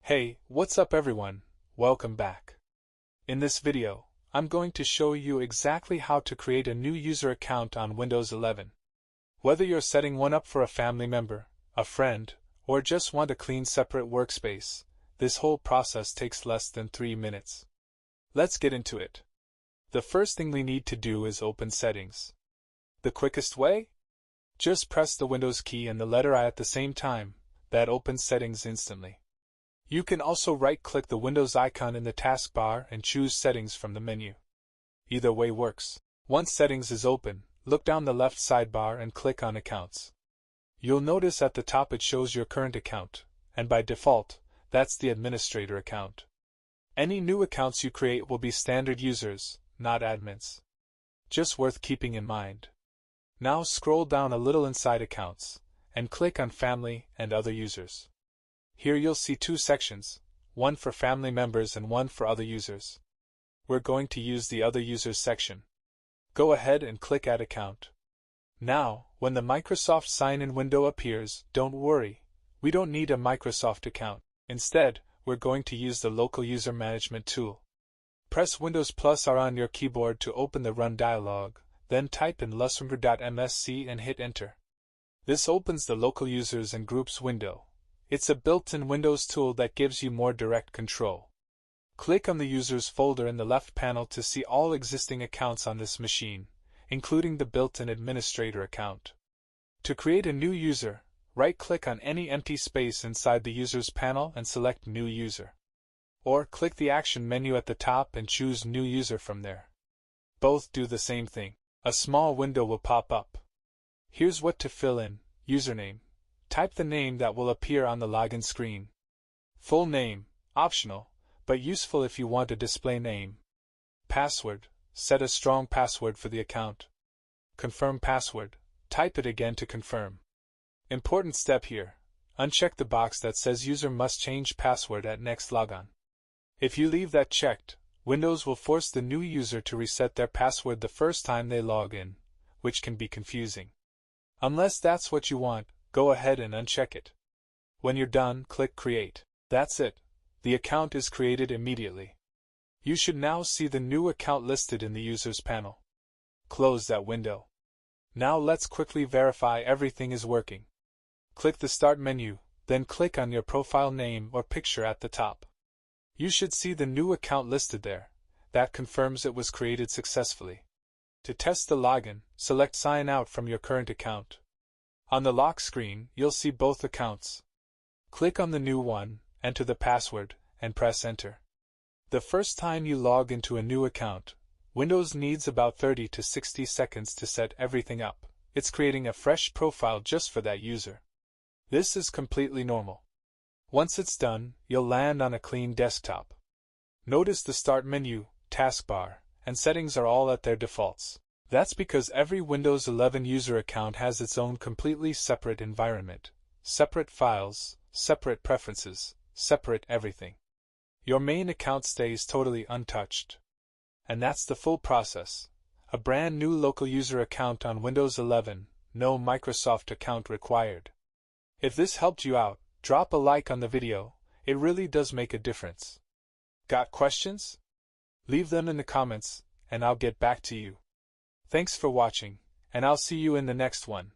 Hey, what's up everyone? Welcome back. In this video, I'm going to show you exactly how to create a new user account on Windows 11. Whether you're setting one up for a family member, a friend, or just want a clean separate workspace, this whole process takes less than 3 minutes. Let's get into it. The first thing we need to do is open Settings. The quickest way? Just press the Windows key and the letter I at the same time. That opens Settings instantly. You can also right-click the Windows icon in the taskbar and choose Settings from the menu. Either way works. Once Settings is open, look down the left sidebar and click on Accounts. You'll notice at the top it shows your current account, and by default, that's the administrator account. Any new accounts you create will be standard users, not admins. Just worth keeping in mind. Now scroll down a little inside Accounts, and click on Family and Other Users. Here you'll see two sections, one for family members and one for other users. We're going to use the Other Users section. Go ahead and click Add Account. Now, when the Microsoft sign-in window appears, don't worry, we don't need a Microsoft account. Instead, we're going to use the Local User Management tool. Press Windows +R on your keyboard to open the Run dialog, then type in lusrmgr.msc and hit Enter. This opens the Local Users and Groups window. It's a built-in Windows tool that gives you more direct control. Click on the Users folder in the left panel to see all existing accounts on this machine, including the built-in administrator account. To create a new user, right-click on any empty space inside the Users panel and select New User. Or click the Action menu at the top and choose New User from there. Both do the same thing. A small window will pop up. Here's what to fill in: username. Type the name that will appear on the login screen. Full name, optional, but useful if you want a display name. Password, set a strong password for the account. Confirm password, type it again to confirm. Important step here, uncheck the box that says user must change password at next logon. If you leave that checked, Windows will force the new user to reset their password the first time they log in, which can be confusing. Unless that's what you want, go ahead and uncheck it. When you're done, click Create. That's it. The account is created immediately. You should now see the new account listed in the Users panel. Close that window. Now let's quickly verify everything is working. Click the Start menu, then click on your profile name or picture at the top. You should see the new account listed there. That confirms it was created successfully. To test the login, select Sign Out from your current account. On the lock screen, you'll see both accounts. Click on the new one, enter the password, and press Enter. The first time you log into a new account, Windows needs about 30 to 60 seconds to set everything up. It's creating a fresh profile just for that user. This is completely normal. Once it's done, you'll land on a clean desktop. Notice the Start menu, taskbar, and settings are all at their defaults. That's because every Windows 11 user account has its own completely separate environment, separate files, separate preferences, separate everything. Your main account stays totally untouched. And that's the full process. A brand new local user account on Windows 11, no Microsoft account required. If this helped you out, drop a like on the video. It really does make a difference. Got questions? Leave them in the comments, and I'll get back to you. Thanks for watching, and I'll see you in the next one.